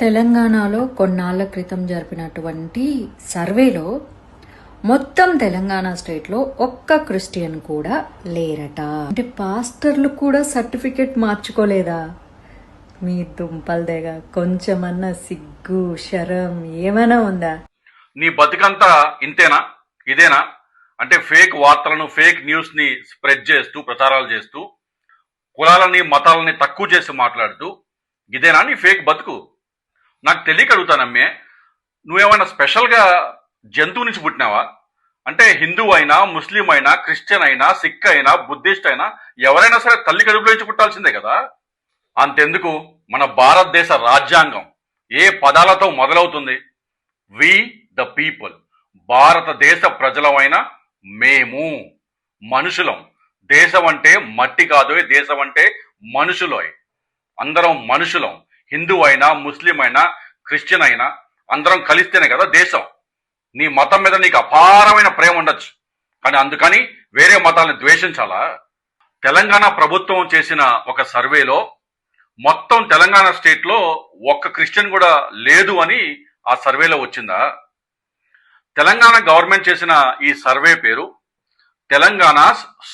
తెలంగాణలో కొన్నాళ్ల క్రితం జరిపినటువంటి సర్వేలో మొత్తం తెలంగాణ స్టేట్లో ఒక్క క్రిస్టియన్ కూడా లేరట. అంటే పాస్టర్లు కూడా సర్టిఫికెట్ మార్చుకోలేదా? మీ దుంపల్దేగా కొంచెమన్నా సిగ్గు శరం ఏమైనా ఉందా? నీ బతికంతా ఇంతేనా, ఇదేనా? అంటే ఫేక్ వార్తలను, ఫేక్ న్యూస్ ని స్ప్రెడ్ చేస్తూ, ప్రచారాలు చేస్తూ, కులాలని మతాలని తక్కువ చేసి మాట్లాడుతూ, ఇదేనా నీ ఫేక్ బతుకు? నాకు తెలియక అడుగుతానమ్మే, నువ్వేమైనా స్పెషల్గా జంతువు నుంచి పుట్టినావా? అంటే హిందూ అయినా, ముస్లిం అయినా, క్రిస్టియన్ అయినా, సిక్ అయినా, బుద్ధిస్ట్ అయినా ఎవరైనా సరే తల్లి కడుపులో నుంచి పుట్టాల్సిందే కదా. అంతెందుకు, మన భారతదేశ రాజ్యాంగం ఏ పదాలతో మొదలవుతుంది? We the people. భారతదేశ ప్రజలమైన మేము మనుషులం. దేశం అంటే మట్టి కాదు, దేశం అంటే మనుషులు. అందరం మనుషులం. హిందూ అయినా, ముస్లిం అయినా, క్రిస్టియన్ అయినా అందరం కలిస్తేనే కదా దేశం. నీ మతం మీద నీకు అపారమైన ప్రేమ ఉండొచ్చు, కానీ అందుకని వేరే మతాలను ద్వేషించాలా? తెలంగాణ ప్రభుత్వం చేసిన ఒక సర్వేలో మొత్తం తెలంగాణ స్టేట్లో ఒక్క క్రిస్టియన్ కూడా లేదు అని ఆ సర్వేలో వచ్చిందా? తెలంగాణ గవర్నమెంట్ చేసిన ఈ సర్వే పేరు Telangana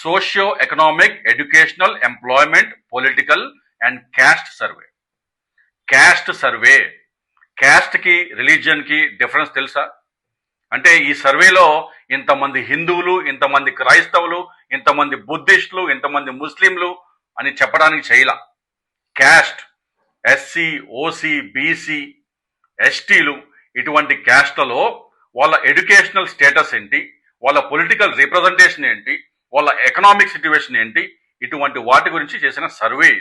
socio economic, educational, employment, political and caste survey. Caste survey. Caste కి, రిలీజియన్ కి డిఫరెన్స్ తెలుసా? అంటే ఈ సర్వేలో ఇంతమంది హిందువులు, ఇంతమంది క్రైస్తవులు, ఇంతమంది బుద్ధిస్టులు, ఇంతమంది ముస్లింలు అని చెప్పడానికి చేయలా. క్యాస్ట్ ఎస్సీ, ఓసీ, బీసీ, ఎస్టీలు ఇటువంటి క్యాస్ట్లలో వాళ్ళ ఎడ్యుకేషనల్ స్టేటస్ ఏంటి, వాళ్ళ పొలిటికల్ రిప్రజెంటేషన్ ఏంటి, వాళ్ళ ఎకనామిక్ సిచ్యువేషన్ ఏంటి, ఇటువంటి వాటి గురించి చేసిన సర్వే.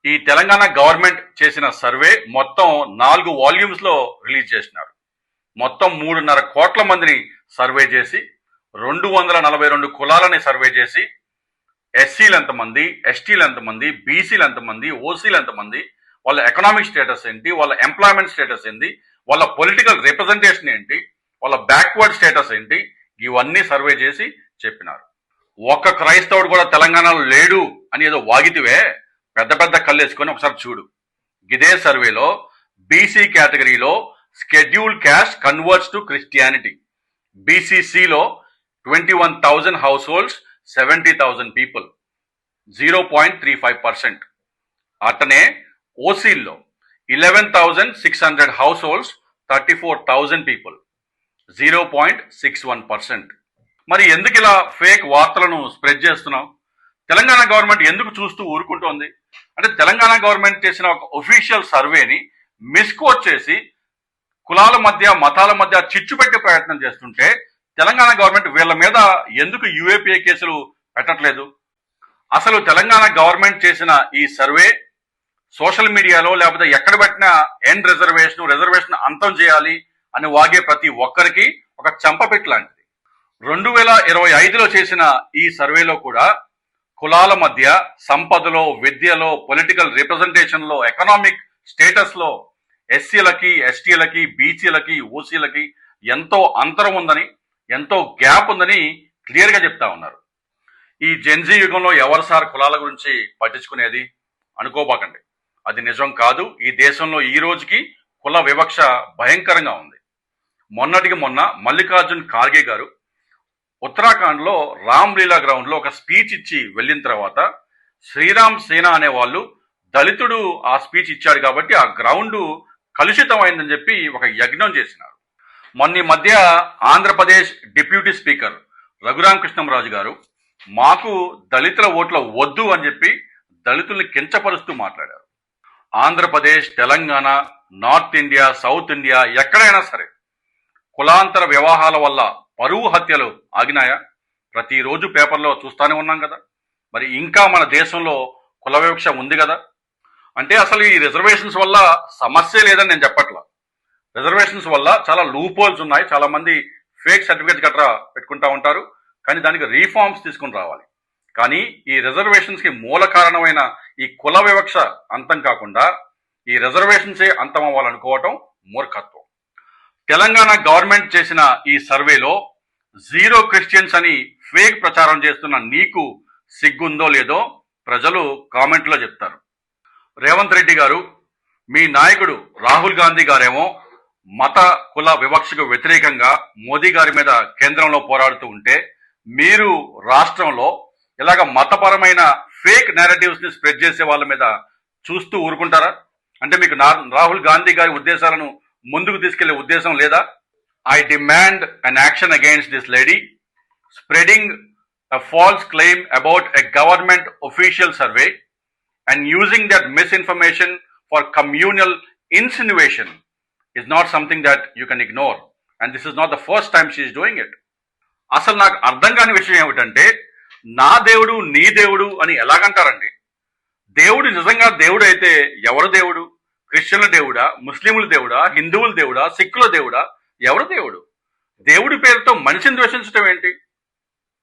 ఈ తెలంగాణ గవర్నమెంట్ చేసిన సర్వే మొత్తం 4 వాల్యూమ్స్ లో రిలీజ్ చేసినారు. మొత్తం 3.5 కోట్ల మందిని సర్వే చేసి, 242 కులాలని సర్వే చేసి, ఎస్సీలు ఎంతమంది, ఎస్టీలు ఎంతమంది, బీసీలు ఎంతమంది, ఓసీలు ఎంతమంది, వాళ్ళ ఎకనామిక్ స్టేటస్ ఏంటి, వాళ్ళ ఎంప్లాయ్మెంట్ స్టేటస్ ఏంటి, వాళ్ళ పొలిటికల్ రిప్రజెంటేషన్ ఏంటి, వాళ్ళ బ్యాక్వర్డ్ స్టేటస్ ఏంటి, ఇవన్నీ సర్వే చేసి చెప్పినారు. ఒక్క క్రైస్తవుడు కూడా తెలంగాణలో లేడు అని ఏదో వాగితివే, పెద్ద పెద్ద కళ్ళేసుకొని ఒకసారి చూడు. ఇదే సర్వేలో బీసీ కేటగిరీలో scheduled caste converts to Christianity. బీసీసీలో 21,000 హౌస్ హోల్డ్స్, 70,000 పీపుల్, 0.35%. అతనే ఓసీల్లో 11,600 హౌస్ హోల్డ్స్, 34,000 పీపుల్, 0.61%. మరి ఎందుకు ఇలా ఫేక్ వార్తలను స్ప్రెడ్ చేస్తున్నావు? తెలంగాణ గవర్నమెంట్ ఎందుకు చూస్తూ ఊరుకుంటోంది? అంటే తెలంగాణ గవర్నమెంట్ చేసిన ఒక ఒఫీషియల్ సర్వేని మిస్కోట్ చేసి కులాల మధ్య, మతాల మధ్య చిచ్చు పెట్టే ప్రయత్నం చేస్తుంటే తెలంగాణ గవర్నమెంట్ వీళ్ళ మీద ఎందుకు యూఏపీఏ కేసులు పెట్టట్లేదు? అసలు తెలంగాణ గవర్నమెంట్ చేసిన ఈ సర్వే సోషల్ మీడియాలో లేకపోతే ఎక్కడ పెట్టినా ఎండ్ రిజర్వేషన్ అంతం చేయాలి అని వాగే ప్రతి ఒక్కరికి ఒక చెంపపెట్టు లాంటిది. 2025లో చేసిన ఈ సర్వేలో కూడా కులాల మధ్య, సంపదలో, విద్యలో, పొలిటికల్ రిప్రజెంటేషన్ లో, ఎకనామిక్ స్టేటస్ లో ఎస్సీలకి, ఎస్టీలకి, బీసీలకి, ఓసీలకి ఎంతో అంతరం ఉందని, ఎంతో గ్యాప్ ఉందని క్లియర్ గా చెప్తా ఉన్నారు. ఈ జెన్జీ యుగంలో ఎవరు సార్ కులాల గురించి పట్టించుకునేది అనుకోబాకండి. అది నిజం కాదు. ఈ దేశంలో ఈ రోజుకి కుల వివక్ష భయంకరంగా ఉంది. మొన్నటికి మొన్న మల్లికార్జున్ ఖార్గే గారు ఉత్తరాఖండ్ లో రామ్లీలా గ్రౌండ్ లో ఒక స్పీచ్ ఇచ్చి వెళ్ళిన తర్వాత శ్రీరామ్ సేన అనే వాళ్ళు దళితుడు ఆ స్పీచ్ ఇచ్చాడు కాబట్టి ఆ గ్రౌండ్ కలుషితమైందని చెప్పి ఒక యజ్ఞం చేసినారు. మొన్న మధ్య ఆంధ్రప్రదేశ్ డిప్యూటీ స్పీకర్ రఘురామకృష్ణంరాజు గారు మాకు దళితుల ఓట్ల వద్దు అని చెప్పి దళితుల్ని కించపరుస్తూ మాట్లాడారు. Andhra Pradesh, Telangana, north India, south India ఎక్కడైనా సరే కులాంతర వివాహాల వల్ల పరువు హత్యలు ఆగినాయా? ప్రతిరోజు పేపర్లో చూస్తానే ఉన్నాం కదా. మరి ఇంకా మన దేశంలో కుల వివక్ష ఉంది కదా. అంటే అసలు ఈ రిజర్వేషన్స్ వల్ల సమస్య లేదని నేను చెప్పట్లా. రిజర్వేషన్స్ వల్ల చాలా లూప్ హోల్స్ ఉన్నాయి. చాలా మంది ఫేక్ సర్టిఫికేట్స్ గట్రా పెట్టుకుంటా ఉంటారు, కానీ దానికి రీఫార్మ్స్ తీసుకుని రావాలి. కానీ ఈ రిజర్వేషన్స్ కి మూల కారణమైన ఈ కుల వివక్ష అంతం కాకుండా ఈ రిజర్వేషన్సే అంతం అవ్వాలనుకోవటం మూర్ఖత్వం. తెలంగాణ గవర్నమెంట్ చేసిన ఈ సర్వేలో 0 క్రిస్టియన్స్ అని ఫేక్ ప్రచారం చేస్తున్న నీకు సిగ్గుందో లేదో ప్రజలు కామెంట్లో చెప్తారు. రేవంత్ రెడ్డి గారు మీ నాయకుడు రాహుల్ గాంధీ గారేమో మత కుల వివక్షకు వ్యతిరేకంగా మోదీ గారి మీద కేంద్రంలో పోరాడుతూ ఉంటే, మీరు రాష్ట్రంలో ఇలాగ మతపరమైన ఫేక్ నేరేటివ్స్ ని స్ప్రెడ్ చేసే వాళ్ళ మీద చూస్తూ ఊరుకుంటారా? అంటే మీకు రాహుల్ గాంధీ గారి ఉద్దేశాలను ముందుకు తీసుకెళ్లే ఉద్దేశం లేదా? I demand an action against this lady spreading a false claim about a government official survey and using that misinformation for communal insinuation is not something that you can ignore, and this is not the first time she is doing it. అసలు నాకు అర్థం కాని విషయం ఏమిటంటే, నా దేవుడు నీ దేవుడు అని ఎలాగంటారండి? దేవుడు నిజంగా దేవుడు అయితే ఎవరు దేవుడు? క్రిస్టియన్ల దేవుడా, ముస్లింల దేవుడా, హిందువుల దేవుడా, సిక్కుల దేవుడా? ఎవరు దేవుడు? దేవుడి పేరుతో మనిషిని ద్వేషించడం ఏంటి?